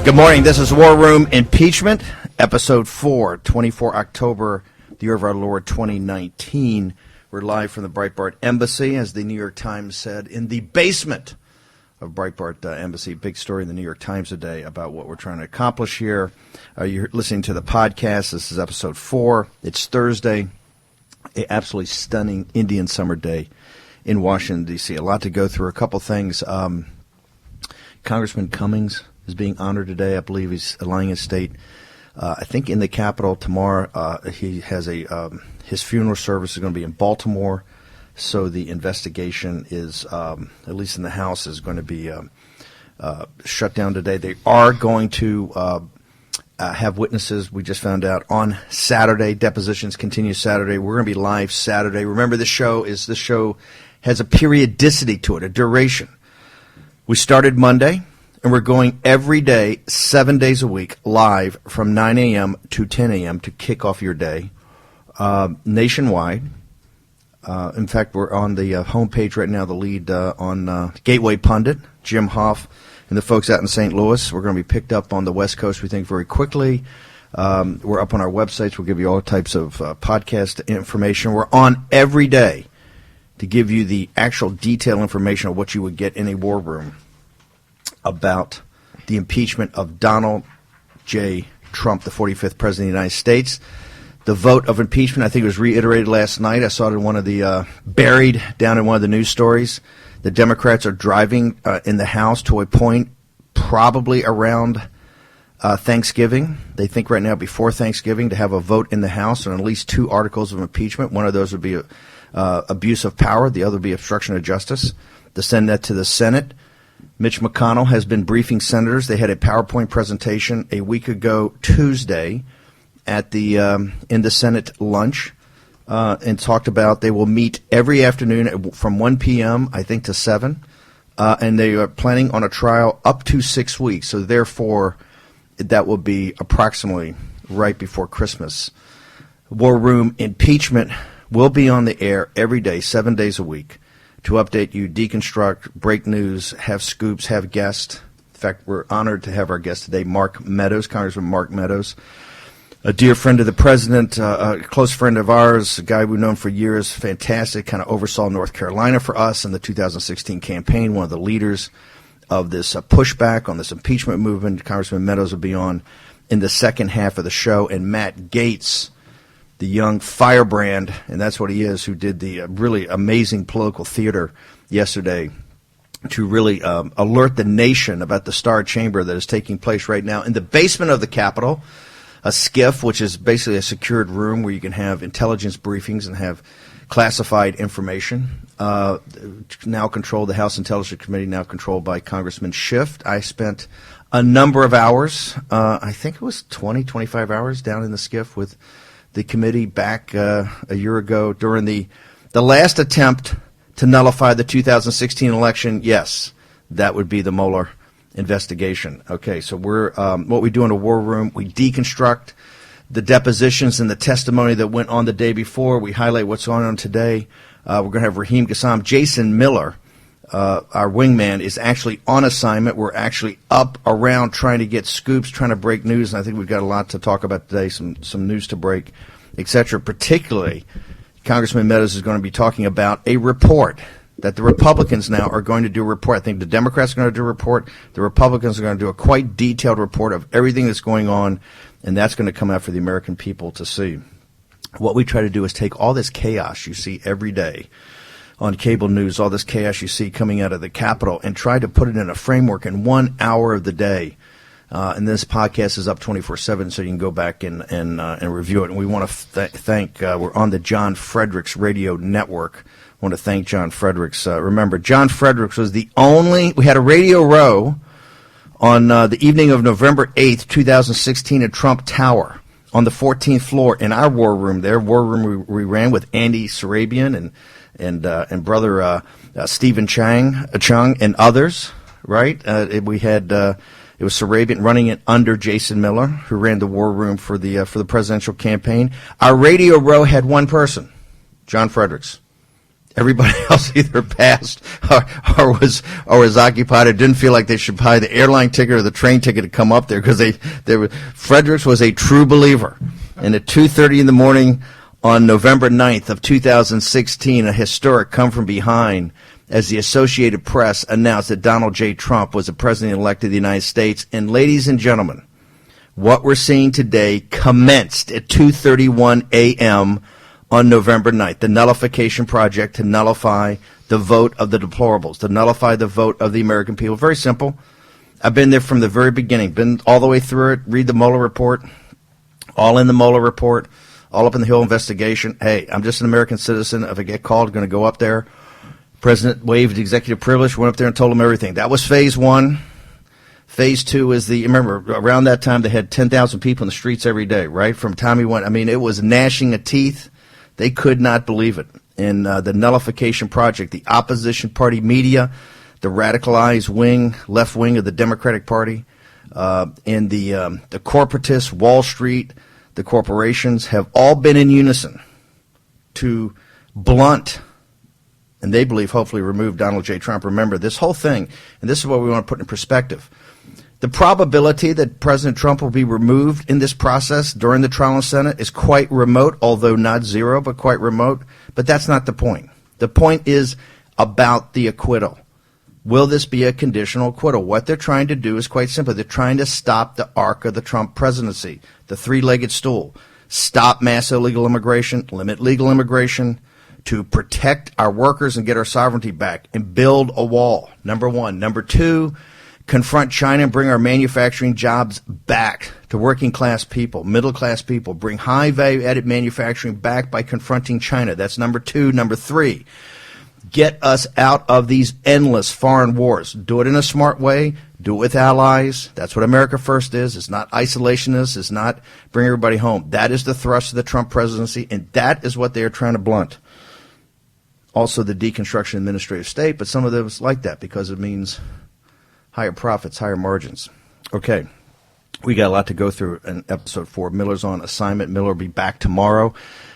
Good morning. This is War Room Impeachment, Episode 4, 24 October, the year of our Lord 2019. We're live from the Breitbart Embassy, as the New York Times said, in the basement of Breitbart Embassy. Big story in the New York Times today about what we're trying to accomplish here. You're listening to the podcast. This is Episode 4. It's Thursday, an absolutely stunning Indian summer day in Washington, D.C. A lot to go through. A couple things. Congressman Cummings is being honored today. I believe he's lying in state. I think in the Capitol tomorrow. He has his funeral service is going to be in Baltimore. So the investigation is, at least in the House, is going to be shut down today. They are going to have witnesses. We just found out on Saturday. Depositions continue Saturday. We're going to be live Saturday. Remember, this show has a periodicity to it, a duration. We started Monday, and we're going every day, 7 days a week, live from 9 a.m. to 10 a.m. to kick off your day, nationwide. In fact, we're on the homepage right now, the lead on Gateway Pundit, Jim Hoff, and the folks out in St. Louis. We're going to be picked up on the West Coast, we think, very quickly. We're up on our websites. We'll give you all types of podcast information. We're on every day to give you the actual detailed information of what you would get in a war room about the impeachment of Donald J. Trump, the 45th President of the United States. The vote of impeachment, I think, was reiterated last night. I saw it in one of the buried down in one of the news stories. The Democrats are driving in the House to a point probably around Thanksgiving. They think right now before Thanksgiving to have a vote in the House on at least two articles of impeachment. One of those would be abuse of power. The other would be obstruction of justice. To send that to the Senate. Mitch McConnell has been briefing senators. They had a PowerPoint presentation a week ago Tuesday at the in the Senate lunch and talked about they will meet every afternoon from 1 p.m. I think to 7, and they are planning on a trial up to 6 weeks. So therefore, that will be approximately right before Christmas. War Room Impeachment will be on the air every day, 7 days a week, to update you, deconstruct, break news, have scoops, have guests. In fact, we're honored to have our guest today, Mark Meadows, Congressman Mark Meadows, a dear friend of the president, a close friend of ours, a guy we've known for years, fantastic, kind of oversaw North Carolina for us in the 2016 campaign, one of the leaders of this pushback on this impeachment movement. Congressman Meadows will be on in the second half of the show, and Matt Gaetz, the young firebrand, and that's what he is, who did the really amazing political theater yesterday to really alert the nation about the Star Chamber that is taking place right now in the basement of the Capitol, a SCIF, which is basically a secured room where you can have intelligence briefings and have classified information. Now controlled, the House Intelligence Committee, now controlled by Congressman Schiff. I spent a number of hours, I think it was 20, 25 hours down in the SCIF with the committee back a year ago during the last attempt to nullify the 2016 election. Yes, that would be the Mueller investigation. Okay, so we're what we do in a war room, we deconstruct the depositions and the testimony that went on the day before. We highlight what's going on today. We're going to have Raheem Kassam. Jason Miller, our wingman, is actually on assignment. We're actually up around trying to get scoops, trying to break news, and I think we've got a lot to talk about today, some news to break, etc. Particularly, Congressman Meadows is going to be talking about a report that the Republicans now are going to do a report. I think the Democrats are going to do a report. The Republicans are going to do a quite detailed report of everything that's going on, and that's going to come out for the American people to see. What we try to do is take all this chaos you see every day on cable news, all this chaos you see coming out of the Capitol, and try to put it in a framework in 1 hour of the day. And this podcast is up 24/7, so you can go back and review it. And we want to thank, we're on the John Fredericks Radio Network. I want to thank John Fredericks. Remember, John Fredericks was we had a Radio Row on the evening of November 8th, 2016 at Trump Tower on the 14th floor in our war room there. War room we ran with Andy Sarabian and brother Stephen Chung and others, right? We had it was Sarabian running it under Jason Miller, who ran the war room for the presidential campaign. Our Radio Row had one person, John Fredericks. Everybody else either passed or was occupied or didn't feel like they should buy the airline ticket or the train ticket to come up there because Fredericks was a true believer. And at 2:30 in the morning on November 9th of 2016, a historic come from behind as the Associated Press announced that Donald J. Trump was the president-elect of the United States. And ladies and gentlemen, what we're seeing today commenced at 2:31 a.m. on November 9th, the nullification project to nullify the vote of the deplorables, to nullify the vote of the American people. Very simple. I've been there from the very beginning, been all the way through it, read the Mueller report, all in the Mueller report, all up in the Hill investigation. Hey, I'm just an American citizen. If I get called, I'm going to go up there. President waived executive privilege, went up there and told them everything. That was phase one. Phase two is remember, around that time they had 10,000 people in the streets every day, right? From time he went, I mean, it was gnashing of teeth. They could not believe it. In the nullification project, the opposition party media, the radicalized wing, left wing of the Democratic Party, and the corporatists, Wall Street, the corporations have all been in unison to blunt, and they believe hopefully remove Donald J. Trump. Remember, this whole thing, and this is what we want to put in perspective, the probability that President Trump will be removed in this process during the trial in the Senate is quite remote, although not zero, but quite remote. But that's not the point. The point is about the acquittal. Will this be a conditional acquittal? What they're trying to do is quite simple. They're trying to stop the arc of the Trump presidency, the three-legged stool. Stop mass illegal immigration, limit legal immigration, to protect our workers and get our sovereignty back, and build a wall, number one. Number two, confront China and bring our manufacturing jobs back to working class people, middle class people. Bring high value added manufacturing back by confronting China. That's number two. Number three, get us out of these endless foreign wars. Do it in a smart way. Do it with allies. That's what America First is. It's not isolationist. It's not bring everybody home. That is the thrust of the Trump presidency, and that is what they are trying to blunt. Also the deconstruction of administrative state, but some of those like that because it means higher profits, higher margins. Okay, we got a lot to go through in episode 4. Miller's on assignment. Miller will be back tomorrow.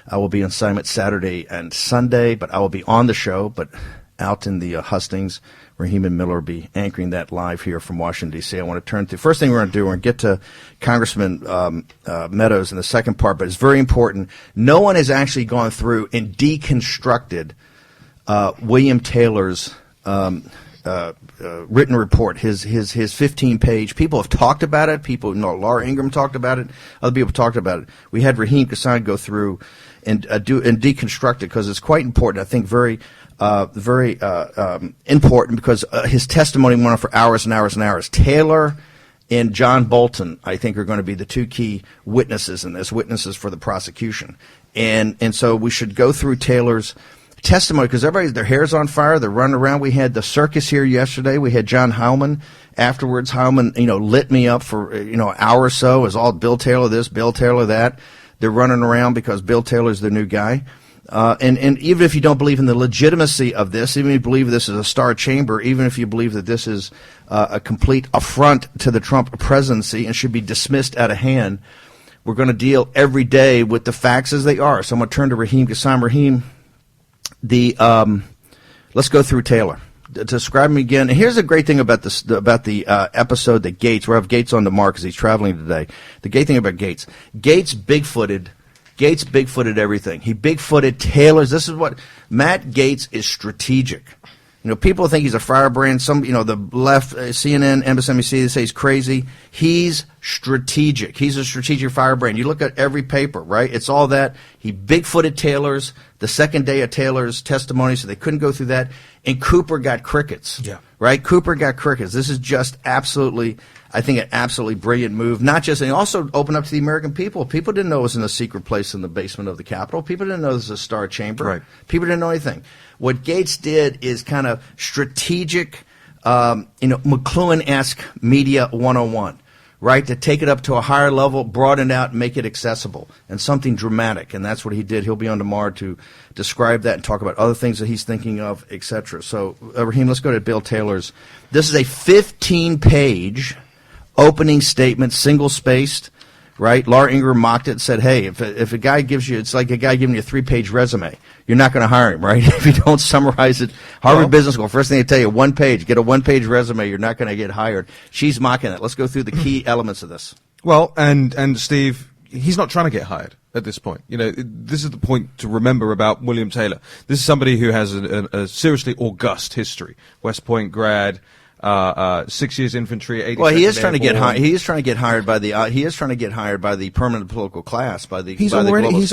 I will be on assignment Saturday and Sunday, but I will be on the show, but out in the hustings. Raheem and Miller will be anchoring that live here from Washington, D.C. I want to turn to, first thing we're going to do, we're going to get to Congressman Meadows in the second part, but it's very important. No one has actually gone through and deconstructed William Taylor's written report, his 15-page. People have talked about it. Laura Ingraham talked about it. Other people talked about it. We had Raheem Kassam go through and deconstruct it because it's quite important. I think very important because his testimony went on for hours and hours and hours. Taylor and John Bolton, I think, are going to be the two key witnesses in this, witnesses for the prosecution. And so we should go through Taylor's testimony because everybody's, their hair's on fire. They're running around. We had the circus here yesterday. We had John Howman afterwards. Howman, lit me up for, an hour or so. It was all Bill Taylor this, Bill Taylor that. They're running around because Bill Taylor's the new guy. And even if you don't believe in the legitimacy of this, even if you believe this is a star chamber, even if you believe that this is a complete affront to the Trump presidency and should be dismissed out of hand, we're going to deal every day with the facts as they are. So I'm going to turn to Raheem Kassam. Raheem, let's go through Taylor. Describe him again. And here's the great thing about this, about the episode that Gates. We'll have Gates on tomorrow because he's traveling today. The great thing about Gates. Gates bigfooted everything. He bigfooted Taylor's. This is what Matt Gaetz is strategic. People think he's a firebrand. Some, the left, CNN, MSNBC, they say he's crazy. He's strategic. He's a strategic firebrand. You look at every paper, right? It's all that. He bigfooted Taylor's the second day of Taylor's testimony, so they couldn't go through that. And Cooper got crickets. Yeah. Right? Cooper got crickets. This is just absolutely, I think, an absolutely brilliant move. Not just, and also open up to the American people. People didn't know it was in a secret place in the basement of the Capitol. People didn't know this was a star chamber. Right. People didn't know anything. What Gates did is kind of strategic, McLuhan-esque media 101, right? To take it up to a higher level, broaden it out, and make it accessible, and something dramatic. And that's what he did. He'll be on tomorrow to describe that and talk about other things that he's thinking of, etc. So, Raheem, let's go to Bill Taylor's. This is a 15-page opening statement, single-spaced, right? Laura Ingraham mocked it and said, hey, if a guy gives you, it's like a guy giving you a 3-page resume. You're not going to hire him, right? If you don't summarize it. Harvard Business School, first thing they tell you, 1 page. Get a 1-page resume. You're not going to get hired. She's mocking it. Let's go through the key elements of this. Well, and Steve, he's not trying to get hired at this point. This is the point to remember about William Taylor. This is somebody who has a seriously august history. West Point grad, 6 years infantry, 80. Well, he is trying to get hired. He is trying to get hired by the. He is trying to get hired by the permanent political class. He's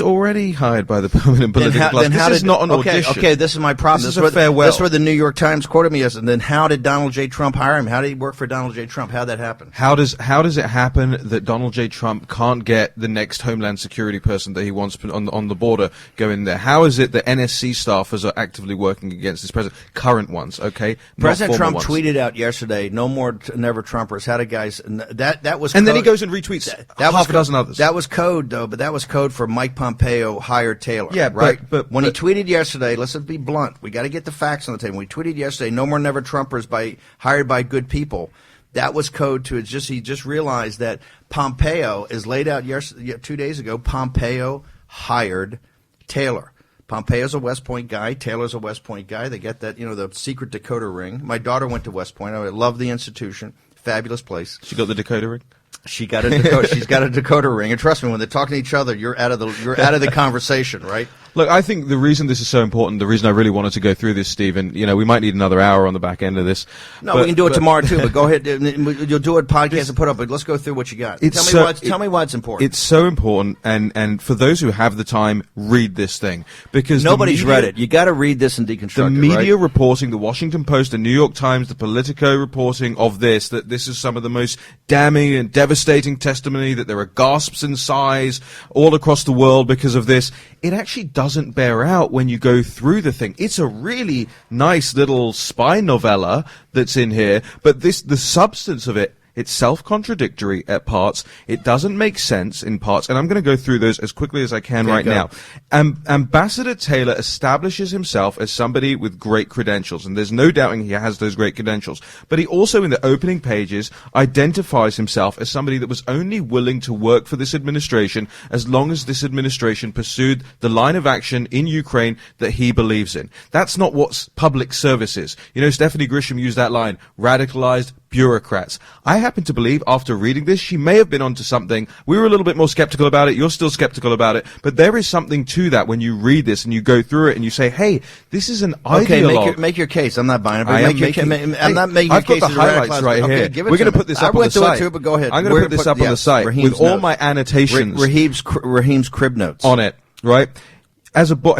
already hired by the permanent political class. This is not an audition. Okay, this is my problem. This is a farewell. That's where the New York Times quoted me as. And then how did Donald J. Trump hire him? How did he work for Donald J. Trump? How did that happen? How does it happen that Donald J. Trump can't get the next Homeland Security person that he wants on the border go in there? How is it that NSC staffers are actively working against this president? Current ones, okay. President Trump tweeted out yesterday, "No more never Trumpers." How did guys that was? And code. then he goes and retweets half a dozen others. That was code though, but that was code for Mike Pompeo hired Taylor. Yeah, right. But when he tweeted yesterday, let's be blunt. We got to get the facts on the table. When he tweeted yesterday, "No more never Trumpers hired by good people." That was code to he just realized that Pompeo is laid out 2 days ago. Pompeo hired Taylor. Pompeo's a West Point guy. Taylor's a West Point guy. They get that, the secret Dakota ring. My daughter went to West Point. I love the institution. Fabulous place. She got the Dakota ring? She got a Dakota. She's got a Dakota ring. And trust me, when they're talking to each other, you're out of the conversation, right? Look, I think the reason this is so important, the reason I really wanted to go through this, Stephen, we might need another hour on the back end of this. No, we can do it tomorrow too. But go ahead, you'll do it podcast and put up. But let's go through what you got. Tell me why it's important. It's so important, and for those who have the time, read this thing because nobody's read it. You got to read this and deconstruct it. The media reporting, the Washington Post, the New York Times, the Politico reporting of this, that this is some of the most damning and devastating testimony, that there are gasps in sighs all across the world because of this. It actually doesn't bear out when you go through the thing. It's a really nice little spy novella that's in here, but the substance of it, it's self-contradictory at parts. It doesn't make sense in parts, and I'm going to go through those as quickly as I can now. Ambassador Taylor establishes himself as somebody with great credentials, and there's no doubting he has those great credentials. But he also, in the opening pages, identifies himself as somebody that was only willing to work for this administration as long as this administration pursued the line of action in Ukraine that he believes in. That's not what public service is. Stephanie Grisham used that line, radicalized bureaucrats. I happen to believe, after reading this, she may have been onto something. We were a little bit more skeptical about it. You're still skeptical about it. But there is something to that when you read this and you go through it and you say, hey, this is an ideologue. Okay, make your case. I'm not buying it. I'm not making your case. I've got the highlights right here. We're going to put this up on the site. I went through it too, but go ahead. I'm going to put this up on the site with all my annotations. Raheem's crib notes. On it, right?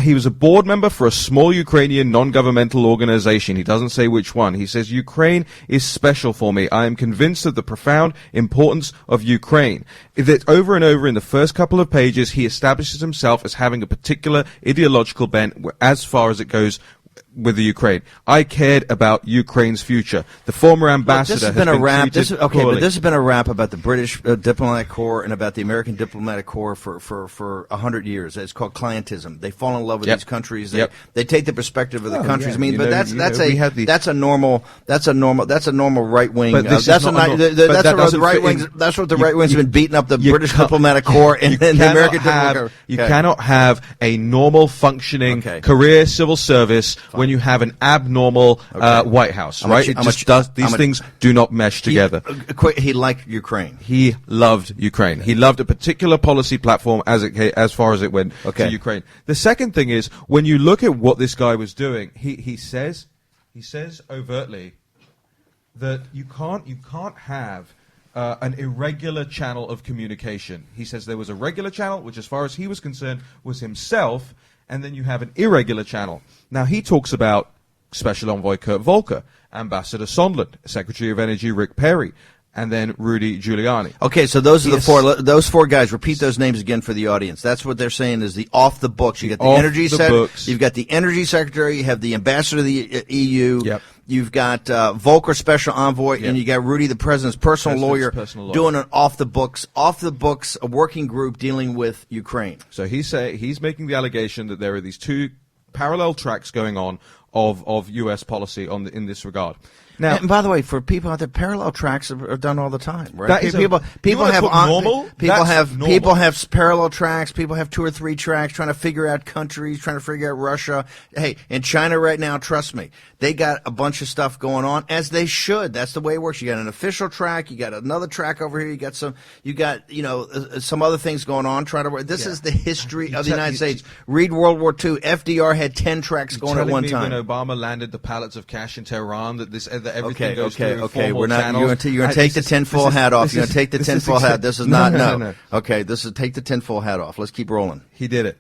He was a board member for a small Ukrainian non-governmental organization. He doesn't say which one. He says, Ukraine is special for me. I am convinced of the profound importance of Ukraine. That over and over in the first couple of pages, he establishes himself as having a particular ideological bent as far as it goes with the Ukraine. I cared about Ukraine's future. The former ambassador has been treated poorly. But this has been a rap about the British diplomatic corps and about the American diplomatic corps for 100 years. It's called clientism. They fall in love with these countries. They take the perspective of the countries. That's a normal right wing. That's what the right wing's been beating up the British diplomatic corps and the American diplomatic corps. You cannot have a normal functioning career civil service when you have an abnormal White House, right? These things do not mesh together. He liked Ukraine. He loved Ukraine. He loved a particular policy platform as far as it went to Ukraine. The second thing is, when you look at what this guy was doing, he says overtly that you can't have an irregular channel of communication. He says there was a regular channel, which as far as he was concerned was himself, and then you have an irregular channel. Now, he talks about Special Envoy Kurt Volker, Ambassador Sondland, Secretary of Energy Rick Perry, and then Rudy Giuliani. Okay, so those are those four guys. Repeat those names again for the audience. That's what they're saying is the off the books. You got the energy you've got the energy secretary, you have the ambassador to the EU. Yep. You've got Volker, special envoy, and you got Rudy, the president's personal lawyer, doing an off the books, a working group dealing with Ukraine. So he's making the allegation that there are these two parallel tracks going on of U.S. policy in this regard. Now, and by the way, for people out there, parallel tracks are done all the time, right? That is people have normal. People have parallel tracks. People have 2 or 3 tracks, trying to figure out countries, trying to figure out Russia. Hey, in China right now, trust me, they got a bunch of stuff going on, as they should. That's the way it works. You got an official track, you got another track over here, you got some other things going on. This is the history of the United States. Read World War II. FDR had 10 tracks going at one time. When Obama landed the pallets of cash in Tehran, that everything goes through Okay. formal We're not. channels. You're going to take the tinfoil hat off. You're going to take the tinfoil hat. This is not. No. Okay. Take the tinfoil hat off. Let's keep rolling. He did it.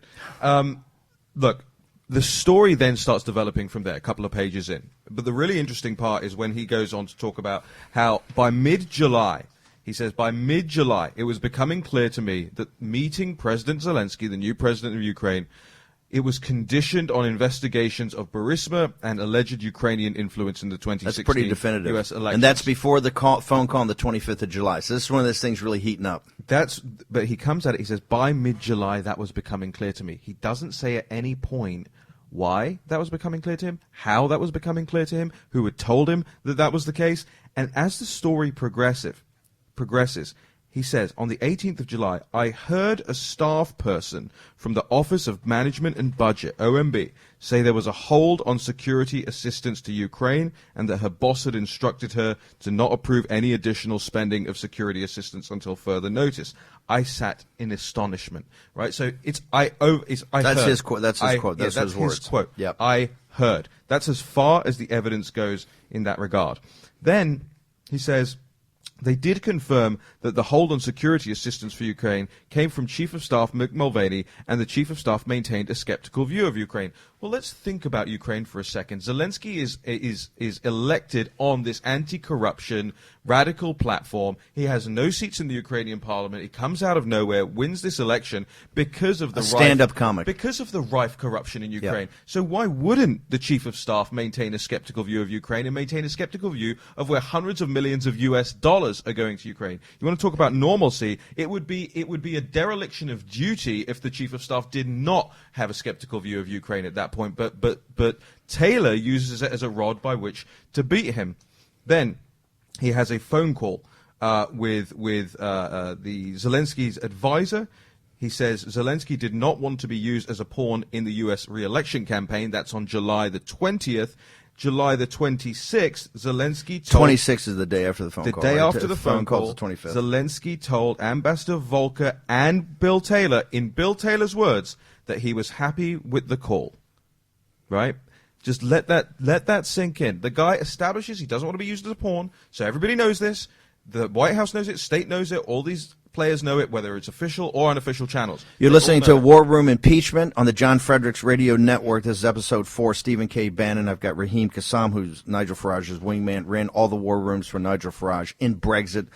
Look, the story then starts developing from there, a couple of pages in. But the really interesting part is when he goes on to talk about how by mid-July, he says, by mid-July, it was becoming clear to me that meeting President Zelensky, the new president of Ukraine, it was conditioned on investigations of Burisma and alleged Ukrainian influence in the 2016 that's pretty definitive. U.S. elections. And that's before the phone call on the 25th of July. So this is one of those things really heating up. But he comes at it, he says, by mid-July, that was becoming clear to me. He doesn't say at any point why that was becoming clear to him, how that was becoming clear to him, who had told him that that was the case. And as the story progresses, he says, on the 18th of July, I heard a staff person from the Office of Management and Budget, OMB, say there was a hold on security assistance to Ukraine and that her boss had instructed her to not approve any additional spending of security assistance until further notice. I sat in astonishment, right? So I That's heard. his quote. That's his quote. That's his words. His quote. Yep. I heard. That's as far as the evidence goes in that regard. Then he says, they did confirm that the hold on security assistance for Ukraine came from Chief of Staff Mick Mulvaney, and the Chief of Staff maintained a skeptical view of Ukraine. Well, let's think about Ukraine for a second. Zelensky is elected on this anti-corruption radical platform. He has no seats in the Ukrainian parliament. He comes out of nowhere, wins this election because of the stand-up comic. Because of the rife corruption in Ukraine. Yep. So why wouldn't the Chief of Staff maintain a skeptical view of Ukraine and maintain a skeptical view of where hundreds of millions of US dollars are going to Ukraine? You want to talk about normalcy? It would be a dereliction of duty if the Chief of Staff did not have a skeptical view of Ukraine at that point. But Taylor uses it as a rod by which to beat him. Then he has a phone call with the Zelensky's advisor. He says Zelensky did not want to be used as a pawn in the U.S. re-election campaign. That's on July the 20th. July the 26th, Zelensky told... 26th is the day after the phone call. The day right? after the phone call, the 25th. Zelensky told Ambassador Volker and Bill Taylor, in Bill Taylor's words, that he was happy with the call. Right? Just let that sink in. The guy establishes he doesn't want to be used as a pawn, so everybody knows this. The White House knows it, state knows it, all these players know it, whether it's official or unofficial channels. You're listening to War Room Impeachment on the John Fredericks Radio Network. This is episode 4. Stephen K. Bannon. I've got Raheem Kassam, who's Nigel Farage's wingman, ran all the war rooms for Nigel Farage in Brexit.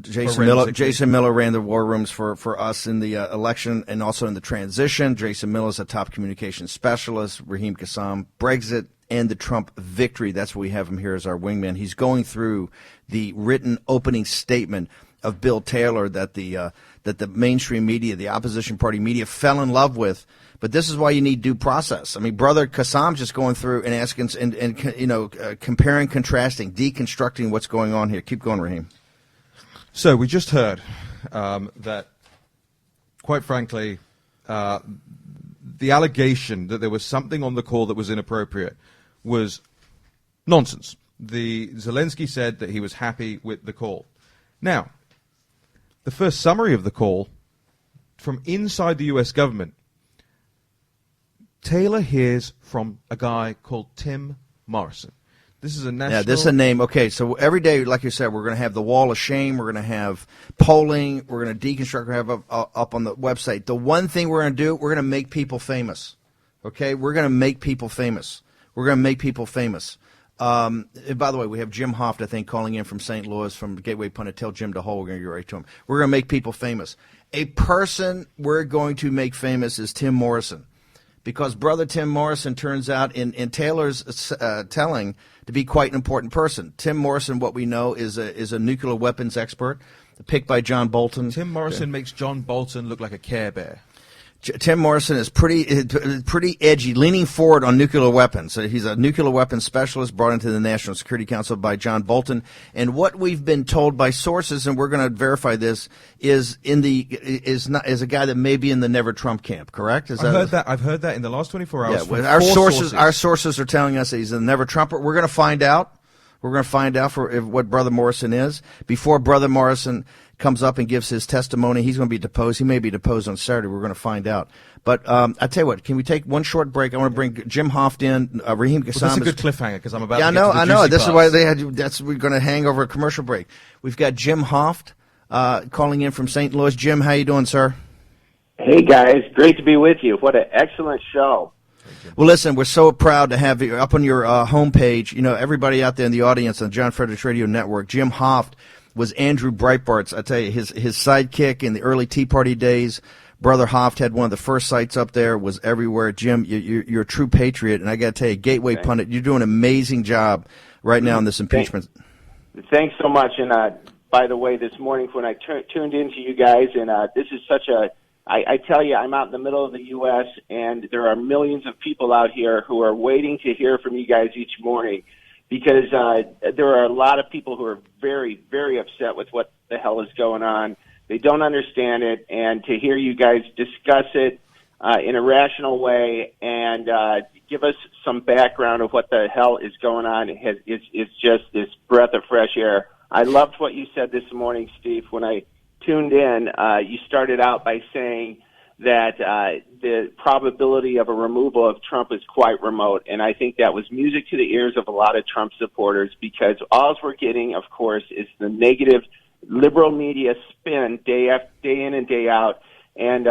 Jason Miller ran the war rooms for us in the election and also in the transition. Jason Miller's a top communications specialist. Raheem Kassam, Brexit and the Trump victory. That's what we have him here as our wingman. He's going through the written opening statement of Bill Taylor that the mainstream media, the opposition party media, fell in love with. But this is why you need due process. I mean, Brother Kassam's just going through and asking and comparing, contrasting, deconstructing what's going on here. Keep going, Raheem. So we just heard that, quite frankly, the allegation that there was something on the call that was inappropriate was nonsense. Zelensky said that he was happy with the call. Now, the first summary of the call from inside the U.S. government, Taylor hears from a guy called Tim Morrison. This is a national... Yeah, this is a name. Okay, so every day, like you said, we're going to have the wall of shame. We're going to have polling. We're going to deconstruct. We're going to have up on the website. The one thing we're going to do, we're going to make people famous. Okay? We're going to make people famous. We're going to make people famous. And by the way, we have Jim Hoft, I think, calling in from St. Louis from Gateway Pundit. Tell Jim to hold. We're going to get right to him. We're going to make people famous. A person we're going to make famous is Tim Morrison. Because Brother Tim Morrison turns out, in Taylor's telling, to be quite an important person. Tim Morrison, what we know, is a nuclear weapons expert, picked by John Bolton. Tim Morrison makes John Bolton look like a Care Bear. Tim Morrison is pretty edgy, leaning forward on nuclear weapons. He's a nuclear weapons specialist brought into the National Security Council by John Bolton. And what we've been told by sources, and we're going to verify this, is a guy that may be in the Never Trump camp. Correct? I've heard that in the last 24 hours. Yeah, from our sources are telling us that he's a Never Trumper. We're going to find out. We're going to find out what Brother Morrison is. Before Brother Morrison comes up and gives his testimony, he's going to be deposed. He may be deposed on Saturday. We're going to find out. But I tell you what, can we take one short break? I want to bring Jim Hoft in. Raheem Kassam. That's a good cliffhanger because I'm about to I get to the know. juicy This is parts. why we're going to hang over a commercial break. We've got Jim Hoft calling in from St. Louis. Jim, how you doing, sir? Hey, guys. Great to be with you. What an excellent show. Well, listen, we're so proud to have you up on your homepage. You know, everybody out there in the audience on the John Fredericks Radio Network, Jim Hoft was Andrew Breitbart's, I tell you, his sidekick in the early Tea Party days. Brother Hoft had one of the first sites up there, was everywhere. Jim, you're a true patriot, and I got to tell you, Gateway Pundit, you're doing an amazing job right now in this impeachment. Thanks so much. And by the way, this morning when I tuned into you guys, and this is such a I tell you, I'm out in the middle of the U.S., and there are millions of people out here who are waiting to hear from you guys each morning because there are a lot of people who are very, very upset with what the hell is going on. They don't understand it, and to hear you guys discuss it in a rational way and give us some background of what the hell is going on is just this breath of fresh air. I loved what you said this morning, Steve, when I tuned in. You started out by saying that the probability of a removal of Trump is quite remote, and I think that was music to the ears of a lot of Trump supporters because all we're getting, of course, is the negative liberal media spin day in and day out. And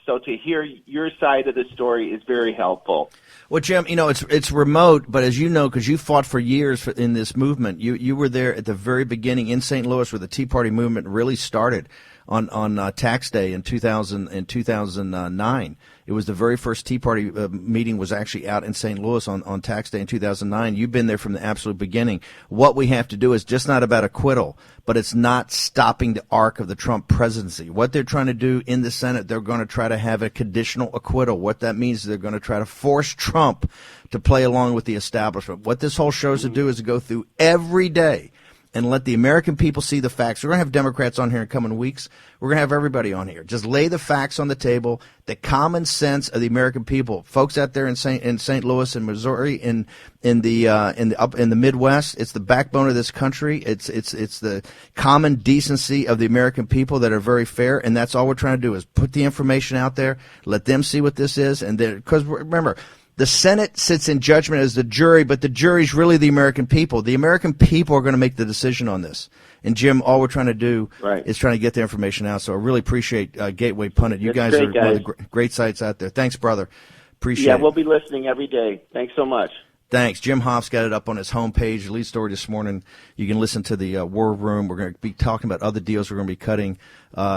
so to hear your side of the story is very helpful. Well, Jim, you know, it's remote, but as you know, because you fought for years in this movement, you were there at the very beginning in St. Louis where the Tea Party movement really started on tax day in 2009. It was the very first Tea Party meeting was actually out in St. Louis on tax day in 2009. You've been there from the absolute beginning. What we have to do is just not about acquittal, but it's not stopping the arc of the Trump presidency. What they're trying to do in the Senate, they're going to try to have a conditional acquittal. What that means is they're going to try to force Trump to play along with the establishment. What this whole show is to do is to go through every day and let the American people see the facts. We're going to have Democrats on here in coming weeks. We're going to have everybody on here. Just lay the facts on the table, the common sense of the American people. Folks out there in St. Louis and Missouri, in the Midwest, it's the backbone of this country. It's the common decency of the American people that are very fair, and that's all we're trying to do is put the information out there, let them see what this is, and because remember, the Senate sits in judgment as the jury, but the jury's really the American people. The American people are going to make the decision on this. And, Jim, all we're trying to do is trying to get the information out. So I really appreciate Gateway Pundit. You guys are one of the great sites out there. Thanks, brother. Appreciate it. Yeah, we'll be listening every day. Thanks so much. Thanks. Jim Hoft's got it up on his homepage, the lead story this morning. You can listen to the War Room. We're going to be talking about other deals we're going to be cutting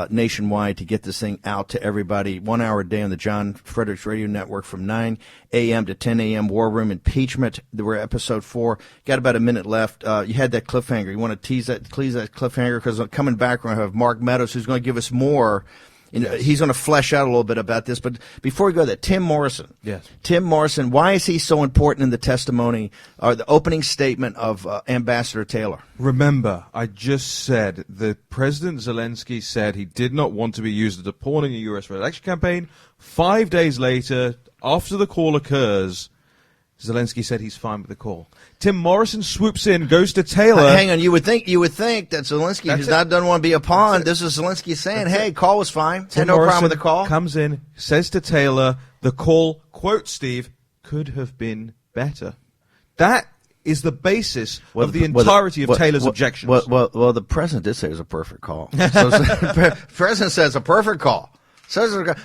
nationwide to get this thing out to everybody. 1 hour a day on the John Fredericks Radio Network from 9 a.m. to 10 a.m. War Room impeachment. We're episode 4. Got about a minute left. You had that cliffhanger. You want to tease that cliffhanger because coming back we're going to have Mark Meadows who's going to give us more. Yes. He's going to flesh out a little bit about this. But before we go there, Tim Morrison. Yes. Tim Morrison, why is he so important in the testimony or the opening statement of Ambassador Taylor? Remember, I just said that President Zelensky said he did not want to be used as a pawn in a U.S. election campaign. 5 days later, after the call occurs, Zelensky said he's fine with the call. Tim Morrison swoops in, goes to Taylor. Hang on, you would think that Zelensky doesn't want to be a pawn. This is Zelensky saying, "Hey, call was fine. Had no problem with the call." Comes in, says to Taylor, "The call," quote Steve, "could have been better." That is the basis of the entirety of Taylor's objections. Well, the president did say it was a perfect call. So, president says a perfect call.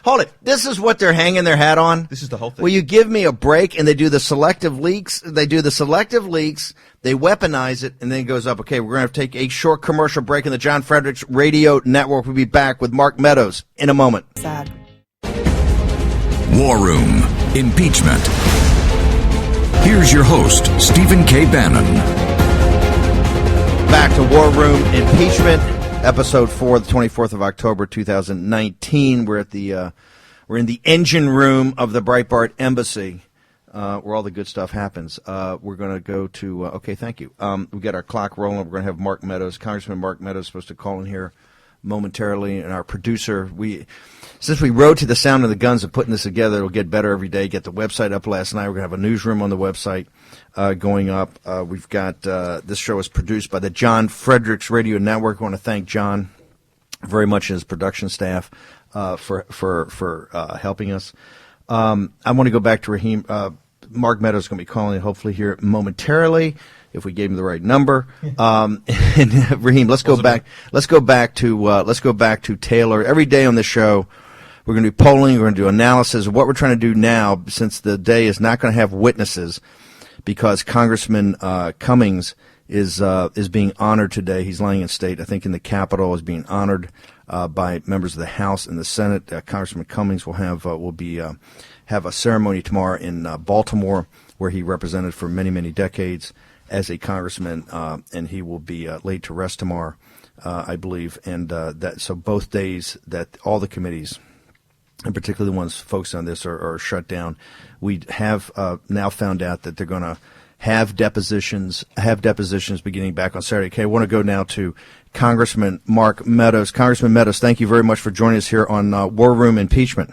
Hold it. This is what they're hanging their hat on? This is the whole thing. Will you give me a break? And they do the selective leaks. They weaponize it, and then it goes up. Okay, we're going to take a short commercial break in the John Fredericks Radio Network. We'll be back with Mark Meadows in a moment. Sad. War Room Impeachment. Here's your host, Stephen K. Bannon. Back to War Room Impeachment. Episode 4, the 24th of October, 2019. We're at the We're in the engine room of the Breitbart Embassy, where all the good stuff happens. We're going to go to, okay, thank you. We got our clock rolling. We're going to have Mark Meadows, Congressman Mark Meadows, supposed to call in here momentarily, and our producer. Since we rode to the sound of the guns of putting this together, it'll get better every day. Get the website up last night. We're going to have a newsroom on the website going up. We've got this show is produced by the John Fredericks Radio Network. I want to thank John very much and his production staff for helping us. I want to go back to Raheem. Mark Meadows is going to be calling hopefully here momentarily, if we gave him the right number. And Raheem, let's go back to Taylor. Every day on this show, we're going to do polling. We're going to do analysis. What we're trying to do now, since the day is not going to have witnesses, because Congressman Cummings is being honored today. He's lying in state, I think, in the Capitol, is being honored by members of the House and the Senate. Congressman Cummings will have a ceremony tomorrow in Baltimore, where he represented for many, many decades as a congressman, and he will be laid to rest tomorrow, I believe. And so both days that all the committees, and particularly the ones focused on this, are shut down. We have now found out that they're going to have depositions beginning back on Saturday. Okay, I want to go now to Congressman Mark Meadows. Congressman Meadows, thank you very much for joining us here on War Room Impeachment.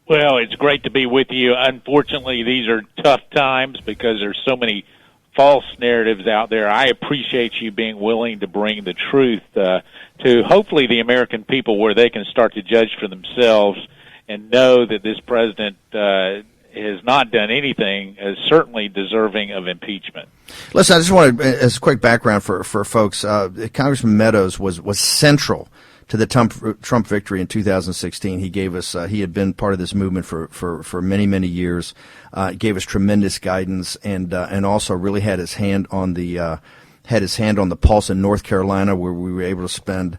Well, it's great to be with you. Unfortunately, these are tough times because there's so many false narratives out there. I appreciate you being willing to bring the truth to hopefully the American people, where they can start to judge for themselves and know that this president has not done anything as certainly deserving of impeachment. Listen, I just wanted, as a quick background for folks, Congressman Meadows was central to the Trump victory in 2016. He gave us, he had been part of this movement for many, many years, gave us tremendous guidance, and also really had his hand on the pulse in North Carolina, where we were able to spend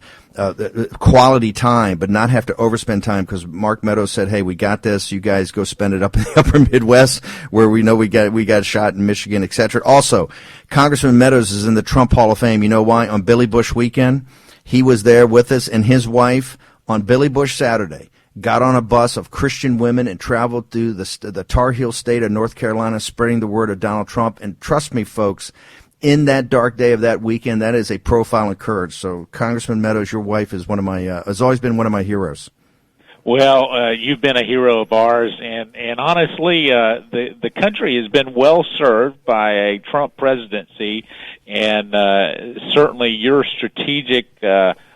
quality time, but not have to overspend time, because Mark Meadows said, "Hey, we got this. You guys go spend it up in the upper Midwest, where we know we got shot in Michigan, etc." Also, Congressman Meadows is in the Trump Hall of Fame. You know why? On Billy Bush weekend, he was there with us and his wife on Billy Bush Saturday. Got on a bus of Christian women and traveled through the Tar Heel state of North Carolina, spreading the word of Donald Trump. And trust me, folks, in that dark day of that weekend, that is a profile in courage. So, Congressman Meadows, your wife is has always been one of my heroes. Well, you've been a hero of ours, and honestly, the country has been well served by a Trump presidency, and certainly your strategic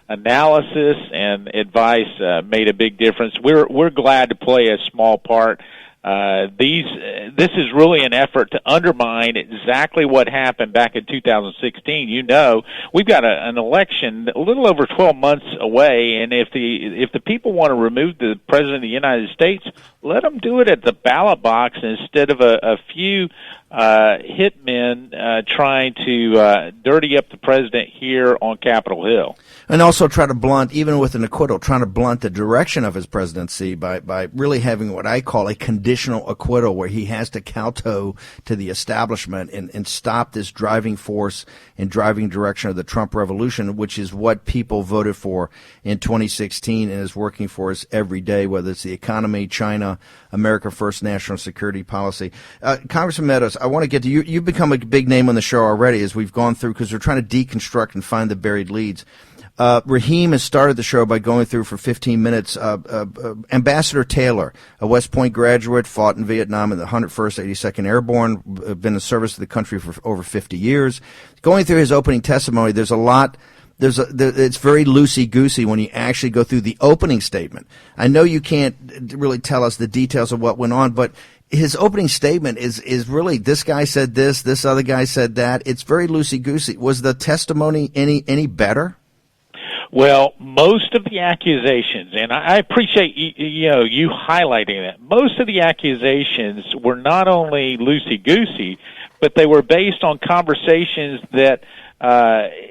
analysis and advice made a big difference. We're glad to play a small part. This is really an effort to undermine exactly what happened back in 2016. You know, we've got an election a little over 12 months away, and if the people want to remove the president of the United States, let them do it at the ballot box instead of a few hitmen trying to dirty up the president here on Capitol Hill. And also try to blunt, even with an acquittal, trying to blunt the direction of his presidency by really having what I call a conditional acquittal, where he has to kowtow to the establishment and stop this driving force and driving direction of the Trump revolution, which is what people voted for in 2016 and is working for us every day, whether it's the economy, China, America First, national security policy. Congressman Meadows, I want to get to you. You've become a big name on the show already as we've gone through, because we're trying to deconstruct and find the buried leads. Raheem has started the show by going through for 15 minutes. Ambassador Taylor, a West Point graduate, fought in Vietnam in the 101st 82nd Airborne, been in service to the country for over 50 years. Going through his opening testimony, there's a lot. It's very loosey-goosey when you actually go through the opening statement. I know you can't really tell us the details of what went on, but his opening statement is really, this guy said this other guy said that. It's very loosey-goosey. Was the testimony any better? Well, most of the accusations, and I appreciate you highlighting that, most of the accusations were not only loosey-goosey, but they were based on conversations that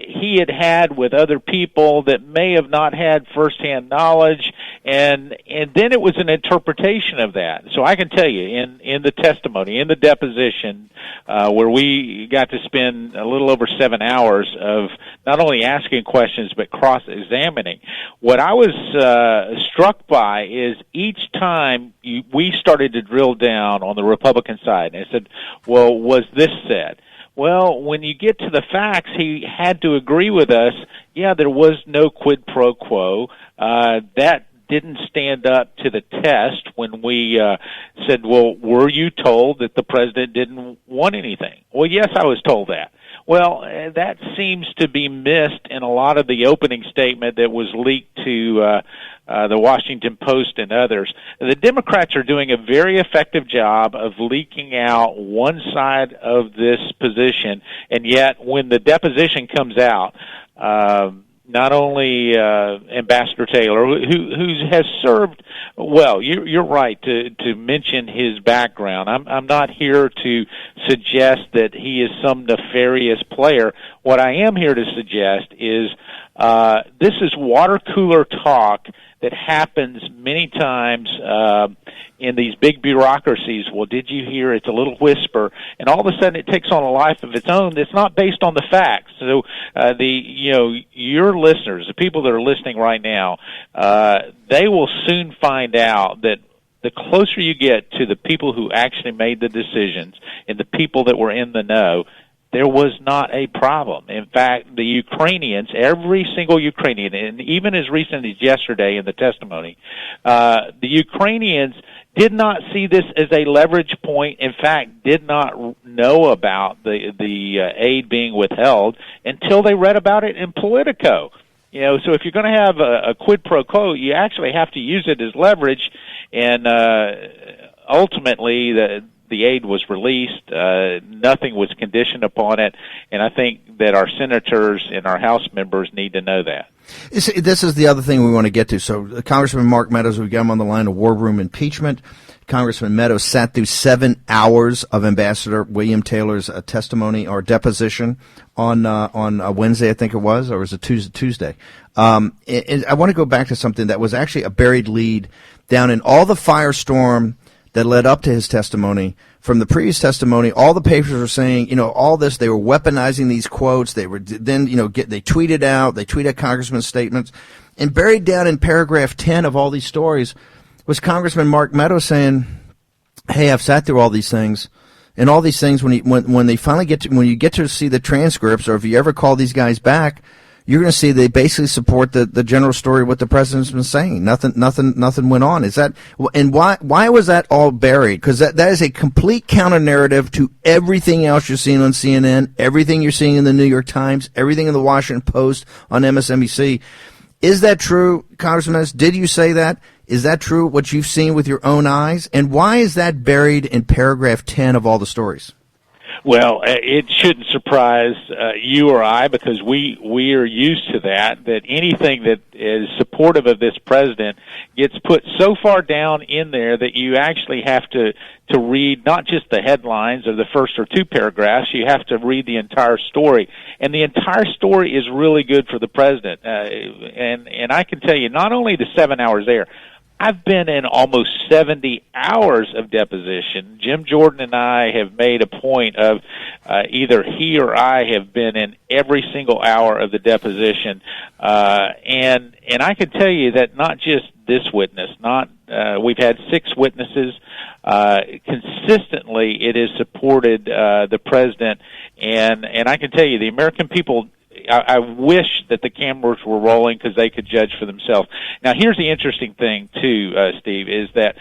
he had with other people that may have not had firsthand knowledge. and then it was an interpretation of that. So I can tell you, in the testimony, in the deposition, where we got to spend a little over 7 hours of not only asking questions but cross-examining, what I was struck by is each time we started to drill down on the Republican side, and I said, well, was this said? Well, when you get to the facts, he had to agree with us. Yeah, there was no quid pro quo. That didn't stand up to the test when we said, well, were you told that the president didn't want anything? Well, yes, I was told that. Well, that seems to be missed in a lot of the opening statement that was leaked to the Washington Post and others. The Democrats are doing a very effective job of leaking out one side of this position, and yet when the deposition comes out, not only Ambassador Taylor, who has served well. You're right to mention his background. I'm not here to suggest that he is some nefarious player. What I am here to suggest is this is water cooler talk that happens many times in these big bureaucracies. Well, did you hear? It's a little whisper, and all of a sudden it takes on a life of its own that's not based on the facts. So your listeners, the people that are listening right now, they will soon find out that the closer you get to the people who actually made the decisions and the people that were in the know, there was not a problem. In fact, the Ukrainians, every single Ukrainian, and even as recent as yesterday in the testimony, the Ukrainians did not see this as a leverage point. In fact, did not know about the aid being withheld until they read about it in Politico. So if you're going to have a quid pro quo, you actually have to use it as leverage, and ultimately the aid was released. Nothing was conditioned upon it, and I think that our senators and our House members need to know that. This is the other thing we want to get to. So Congressman Mark Meadows, we got him on the line of War Room impeachment. Congressman Meadows sat through 7 hours of Ambassador William Taylor's testimony or deposition on Wednesday, I think it was, or was it Tuesday? And I want to go back to something that was actually a buried lead down in all the firestorm that led up to his testimony. From the previous testimony, all the papers were saying, all this, they were weaponizing these quotes. They were then, they tweeted out Congressman's statements. And buried down in paragraph 10 of all these stories was Congressman Mark Meadows saying, hey, I've sat through all these things. And all these things, when they finally when you get to see the transcripts, or if you ever call these guys back, you're going to see they basically support the general story of what the president's been saying. Nothing went on. Is that, and why was that all buried? Because that is a complete counter narrative to everything else you're seeing on CNN, everything you're seeing in the New York Times, everything in the Washington Post, on MSNBC. Is that true, Congressman? Did you say that? Is that true, what you've seen with your own eyes? And why is that buried in paragraph 10 of all the stories? Well, it shouldn't surprise you or I, because we are used to that anything that is supportive of this president gets put so far down in there that you actually have to read not just the headlines of the first or two paragraphs, you have to read the entire story. And the entire story is really good for the president. And I can tell you, not only the 7 hours there, I've been in almost 70 hours of deposition. Jim Jordan and I have made a point of either he or I have been in every single hour of the deposition. And I can tell you that not just this witness, we've had 6 witnesses. Consistently, it has supported the president. And I can tell you, the American people, I wish that the cameras were rolling because they could judge for themselves. Now, here's the interesting thing, too, Steve, is that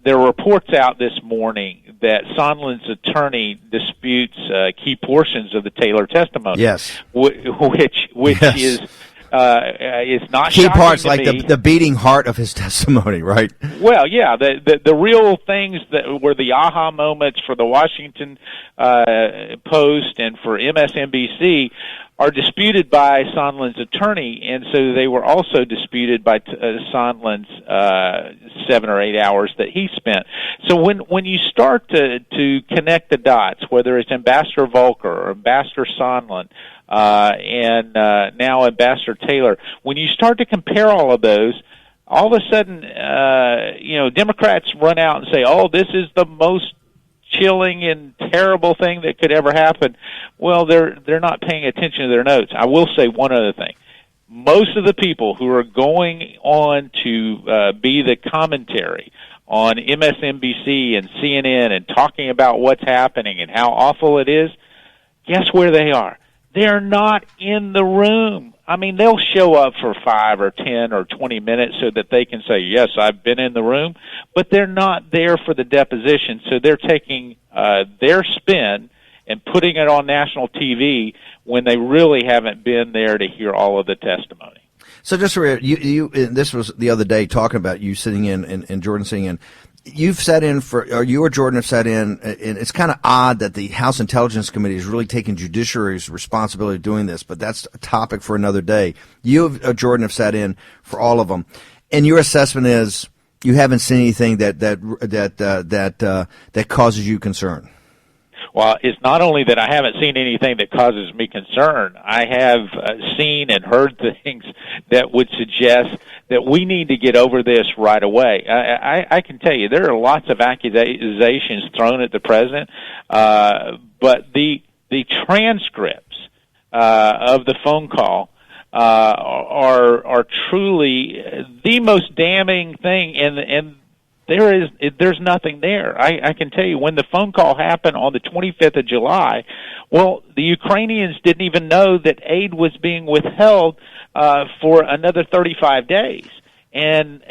there are reports out this morning that Sondland's attorney disputes key portions of the Taylor testimony. Yes. Which yes. Is not key parts, like the beating heart of his testimony, right? Well, yeah, the real things that were the aha moments for the Washington Post and for MSNBC are disputed by Sondland's attorney, and so they were also disputed by Sondland's 7 or 8 hours that he spent. So when you start to connect the dots, whether it's Ambassador Volker or Ambassador Sondland, and now Ambassador Taylor, when you start to compare all of those, all of a sudden, Democrats run out and say, "Oh, this is the most chilling and terrible thing that could ever happen." Well, they're not paying attention to their notes. I will say one other thing. Most of the people who are going on to be the commentary on MSNBC and CNN and talking about what's happening and how awful it is, guess where they are? They're not in the room. I mean, they'll show up for 5 or 10 or 20 minutes so that they can say, yes, I've been in the room, but they're not there for the deposition, so they're taking their spin and putting it on national TV when they really haven't been there to hear all of the testimony. So just for you, this was the other day talking about you sitting in and Jordan sitting in. You've sat in or you or Jordan have sat in, and it's kind of odd that the House Intelligence Committee is really taking judiciary's responsibility of doing this, but that's a topic for another day. You, Jordan, have sat in for all of them, and your assessment is you haven't seen anything that causes you concern. Well, it's not only that I haven't seen anything that causes me concern. I have seen and heard things that would suggest that we need to get over this right away. I can tell you there are lots of accusations thrown at the president, but the transcripts of the phone call are truly the most damning thing, and there's nothing there. I can tell you when the phone call happened on the 25th of July, well, the Ukrainians didn't even know that aid was being withheld for another 35 days. And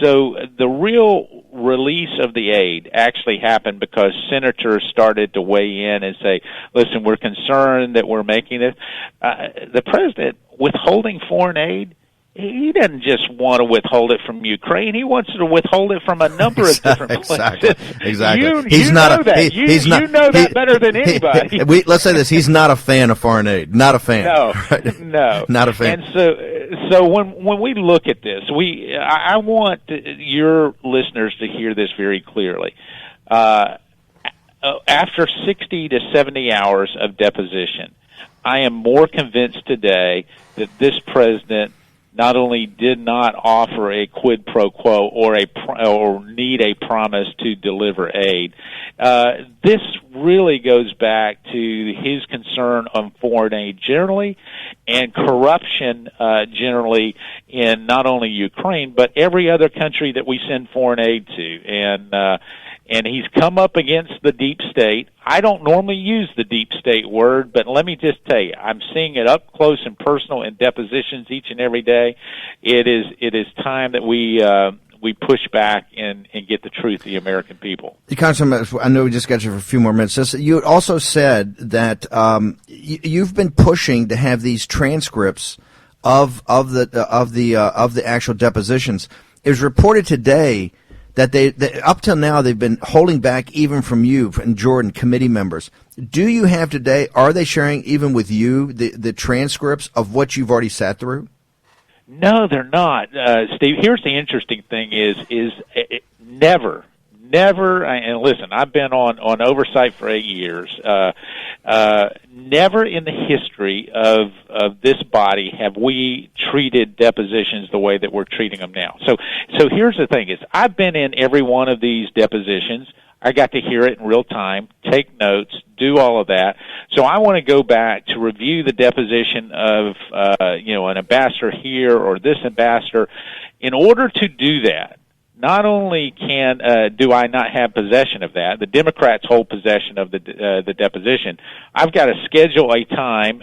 so the real release of the aid actually happened because senators started to weigh in and say, listen, we're concerned that we're making this. The president withholding foreign aid, he doesn't just want to withhold it from Ukraine. He wants to withhold it from a number of different places. Exactly. You know that better than anybody. Let's say this: he's not a fan of foreign aid. Not a fan. No, right? No, not a fan. And so when we look at this, I want your listeners to hear this very clearly. After 60 to 70 hours of deposition, I am more convinced today that this president not only did not offer a quid pro quo or need a promise to deliver aid, this really goes back to his concern on foreign aid generally and corruption generally in not only Ukraine but every other country that we send foreign aid to. And he's come up against the deep state. I don't normally use the deep state word, but let me just tell you, I'm seeing it up close and personal in depositions each and every day. It is time that we push back and get the truth to the American people. Congressman, I know we just got you for a few more minutes. You also said that you've been pushing to have these transcripts of the actual depositions. It was reported today that they up till now they've been holding back even from you and Jordan, committee members. Do you have today? Are they sharing even with you the transcripts of what you've already sat through? No, they're not, Steve. Here's the interesting thing: is never. And listen, I've been on oversight for 8 years. Never in the history of this body have we treated depositions the way that we're treating them now. So here's the thing: is I've been in every one of these depositions. I got to hear it in real time, take notes, do all of that. So I want to go back to review the deposition of an ambassador here or this ambassador. In order to do that, not only do I not have possession of that, the Democrats hold possession of the deposition. I've got to schedule a time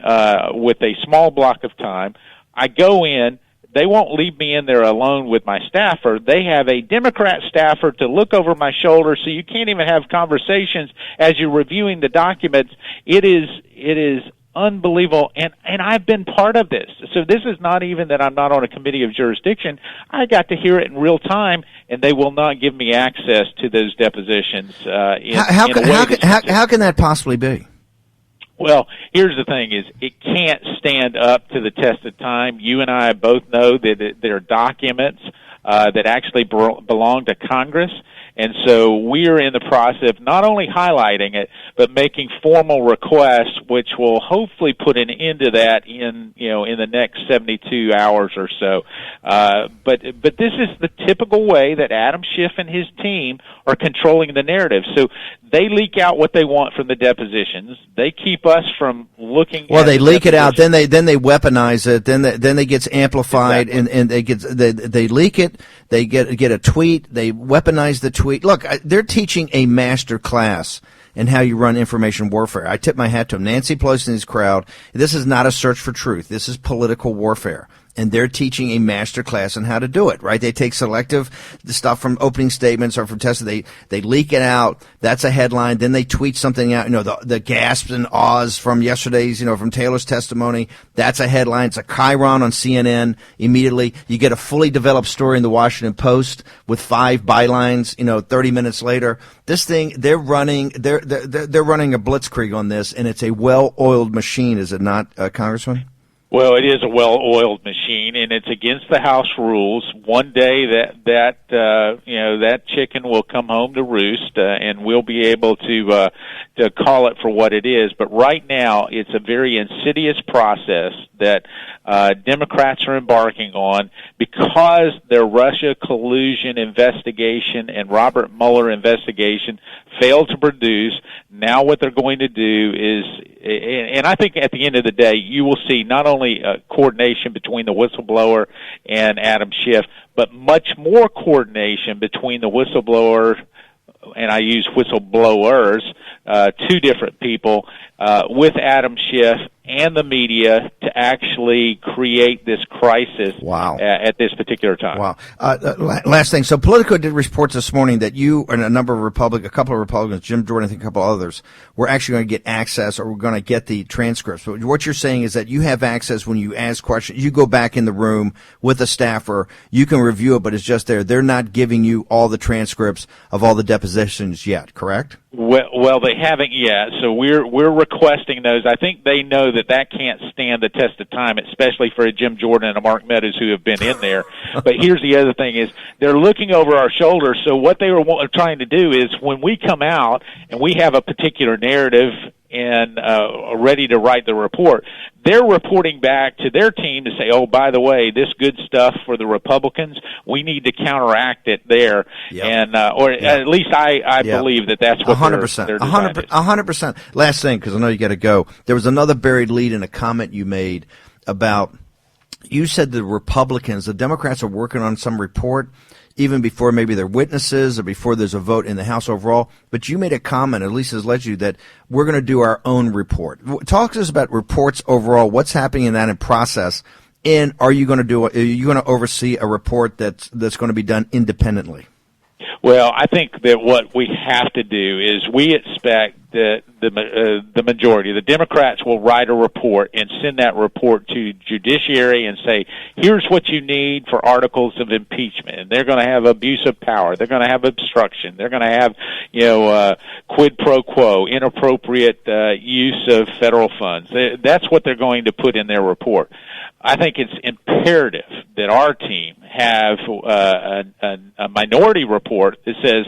with a small block of time. I go in. They won't leave me in there alone with my staffer. They have a Democrat staffer to look over my shoulder, so you can't even have conversations as you're reviewing the documents. It is unbelievable, and I've been part of this. So this is not even that I'm not on a committee of jurisdiction. I got to hear it in real time, and they will not give me access to those depositions. How can that possibly be? Well, here's the thing: is it can't stand up to the test of time. You and I both know that there are documents that actually belong to Congress, And so we're in the process of not only highlighting it, but making formal requests, which will hopefully put an end to that in the next 72 hours or so. But this is the typical way that Adam Schiff and his team are controlling the narrative. So they leak out what they want from the depositions. They keep us from looking. Well, at they the leak it out, depositions. then they weaponize it, then it gets amplified, Exactly. and they leak it. They get a tweet. They weaponize the tweet. Look, they're teaching a master class in how you run information warfare. I tip my hat to them. Nancy Pelosi and his crowd. This is not a search for truth. This is political warfare. And they're teaching a master class on how to do it, right? They take selective stuff from opening statements or from testimony. They leak it out. That's a headline. Then they tweet something out, the gasps and ahs from yesterday's, from Taylor's testimony. That's a headline. It's a chyron on CNN. Immediately, you get a fully developed story in the Washington Post with 5 bylines, 30 minutes later. This thing, they're running a blitzkrieg on this, and it's a well-oiled machine, is it not, Congressman? Well, it is a well-oiled machine, and it's against the House rules. One day that chicken will come home to roost, and we'll be able to call it for what it is. But right now, it's a very insidious process that Democrats are embarking on because their Russia collusion investigation and Robert Mueller investigation failed to produce. Now what they're going to do is, and I think at the end of the day, you will see not only coordination between the whistleblower and Adam Schiff, but much more coordination between the whistleblower, and I use whistleblowers, 2 different people, with Adam Schiff and the media to actually create this crisis. Wow. At this particular time. Wow. Last thing. So Politico did reports this morning that you and a couple of Republicans, Jim Jordan, I think a couple others, were actually going to get access or we're going to get the transcripts. But what you're saying is that you have access when you ask questions. You go back in the room with a staffer. You can review it, but it's just there. They're not giving you all the transcripts of all the depositions yet, correct? Well, they haven't yet, so we're requesting those. I think they know that can't stand the test of time, especially for a Jim Jordan and a Mark Meadows who have been in there. But here's the other thing is they're looking over our shoulders, so what they were trying to do is when we come out and we have a particular narrative and ready to write the report, they're reporting back to their team to say, oh, by the way, this good stuff for the Republicans, we need to counteract it there. Yep. And at least I believe that's what 100%. they're designing. 100%. Last thing, because I know you got to go. There was another buried lead in a comment you made about, you said the Democrats are working on some report even before maybe they're witnesses or before there's a vote in the House overall. But you made a comment, at least has led you, that we're going to do our own report. Talk to us about reports overall. What's happening in that in process? And are you going to oversee a report that's going to be done independently? Well, I think that what we have to do is we expect that the majority, the Democrats, will write a report and send that report to judiciary and say, here's what you need for articles of impeachment. And they're going to have abuse of power. They're going to have obstruction. They're going to have, quid pro quo, inappropriate use of federal funds. That's what they're going to put in their report. I think it's imperative that our team have a minority report that says,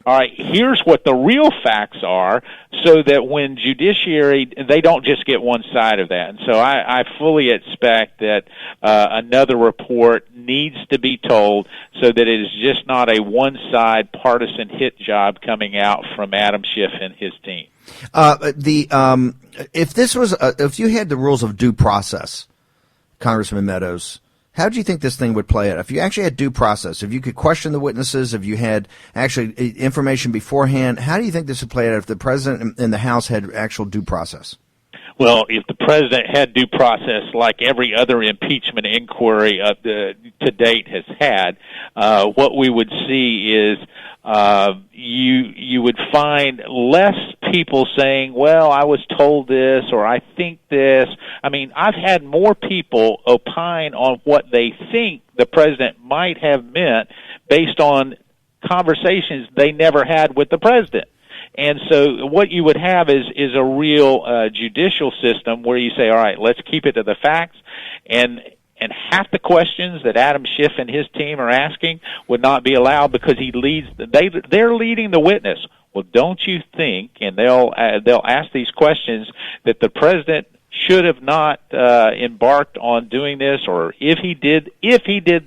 all right, here's what the real facts are, so that when judiciary, they don't just get one side of that. And so I fully expect that another report needs to be told so that it is just not a one-side partisan hit job coming out from Adam Schiff and his team. If you had the rules of due process, Congressman Meadows, how do you think this thing would play out? If you actually had due process, if you could question the witnesses, if you had actually information beforehand, how do you think this would play out if the president and the House had actual due process? Well, if the president had due process like every other impeachment inquiry to date has had, what we would see is you would find less people saying, well, I was told this or I think this. I mean, I've had more people opine on what they think the president might have meant based on conversations they never had with the president. And so what you would have is a real judicial system where you say, all right, let's keep it to the facts. And and half the questions that Adam Schiff and his team are asking would not be allowed because they're leading the witness. Well, don't you think, and they'll ask these questions, that the president should have not embarked on doing this, or if he did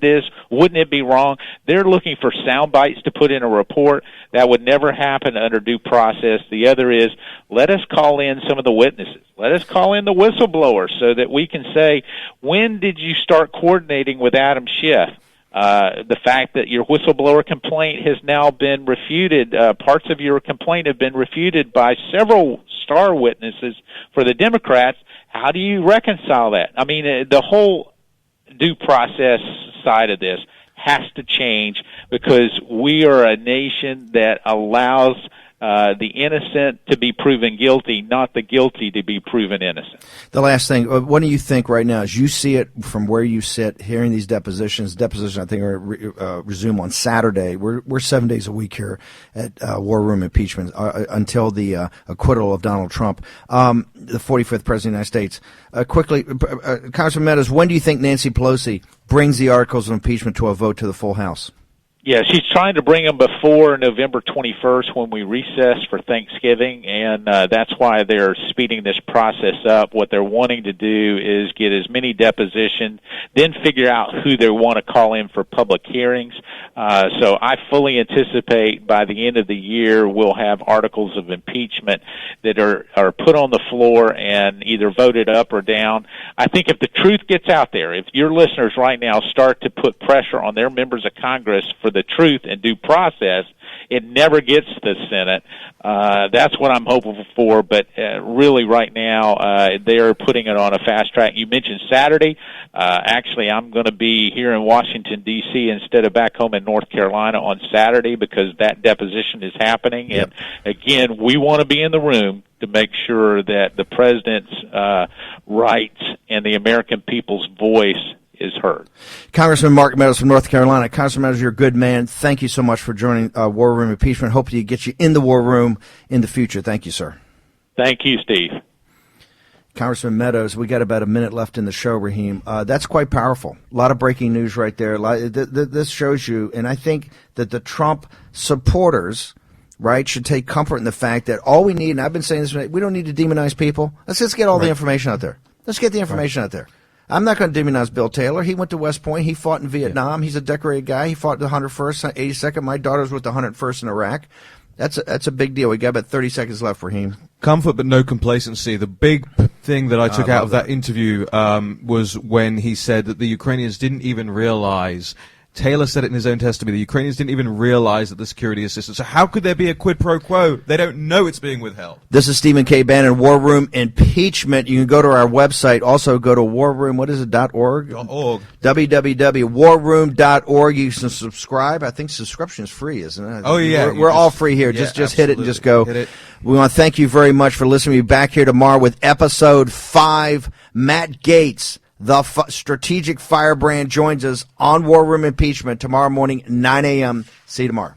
this, wouldn't it be wrong? They're looking for sound bites to put in a report. That would never happen under due process. The other is, let us call in some of the witnesses. Let us call in the whistleblowers so that we can say, when did you start coordinating with Adam Schiff? The fact that your whistleblower complaint has now been refuted, parts of your complaint have been refuted by several star witnesses for the Democrats. How do you reconcile that? I mean, the whole due process side of this has to change because we are a nation that allows the innocent to be proven guilty, not the guilty to be proven innocent. The last thing, what do you think right now as you see it from where you sit, hearing these depositions I think are resume on Saturday. We're 7 days a week here at War Room Impeachment until the acquittal of Donald Trump, the 45th President of the United States. Quickly, Congressman Meadows, when do you think Nancy Pelosi brings the articles of impeachment to a vote to the full House? Yeah, she's trying to bring them before November 21st when we recess for Thanksgiving, and that's why they're speeding this process up. What they're wanting to do is get as many depositions, then figure out who they want to call in for public hearings. So I fully anticipate by the end of the year we'll have articles of impeachment that are put on the floor and either voted up or down. I think if the truth gets out there, if your listeners right now start to put pressure on their members of Congress for the truth and due process, it never gets to the Senate. That's what I'm hoping for, but really right now they are putting it on a fast track. You mentioned Saturday. Actually, I'm going to be here in Washington, D.C. instead of back home in North Carolina on Saturday because that deposition is happening. Yep. And again, we want to be in the room to make sure that the president's rights and the American people's voice is heard. Congressman Mark Meadows from North Carolina. Congressman Meadows, you're a good man. Thank you so much for joining War Room Impeachment. Hope to get you in the war room in the future. Thank you, sir. Thank you, Steve. Congressman Meadows, we got about a minute left in the show, Raheem. That's quite powerful. A lot of breaking news right there. This shows you, and I think that the Trump supporters, right, should take comfort in the fact that all we need, and I've been saying this, we don't need to demonize people. Let's just get all the information out there. Let's get the information out there. I'm not going to demonize Bill Taylor. He went to West Point. He fought in Vietnam. He's a decorated guy. He fought the 101st, 82nd. My daughter's with the 101st in Iraq. That's a big deal. We got about 30 seconds left, Raheem. Comfort but no complacency. The big thing that I took out of that interview was when he said that the Ukrainians didn't even realize, Taylor said it in his own testimony, the Ukrainians didn't even realize that the security assistance. So how could there be a quid pro quo? They don't know it's being withheld. This is Stephen K. Bannon, War Room Impeachment. You can go to our website. Also go to warroom, what is it, .org? www.warroom.org. You can subscribe. I think subscription is free, isn't it? Oh, yeah. We're all free here. Yeah, just hit it and just go. Hit it. We want to thank you very much for listening. We'll be back here tomorrow with Episode 5. Matt Gaetz, the strategic firebrand, joins us on War Room Impeachment tomorrow morning, 9 a.m. See you tomorrow.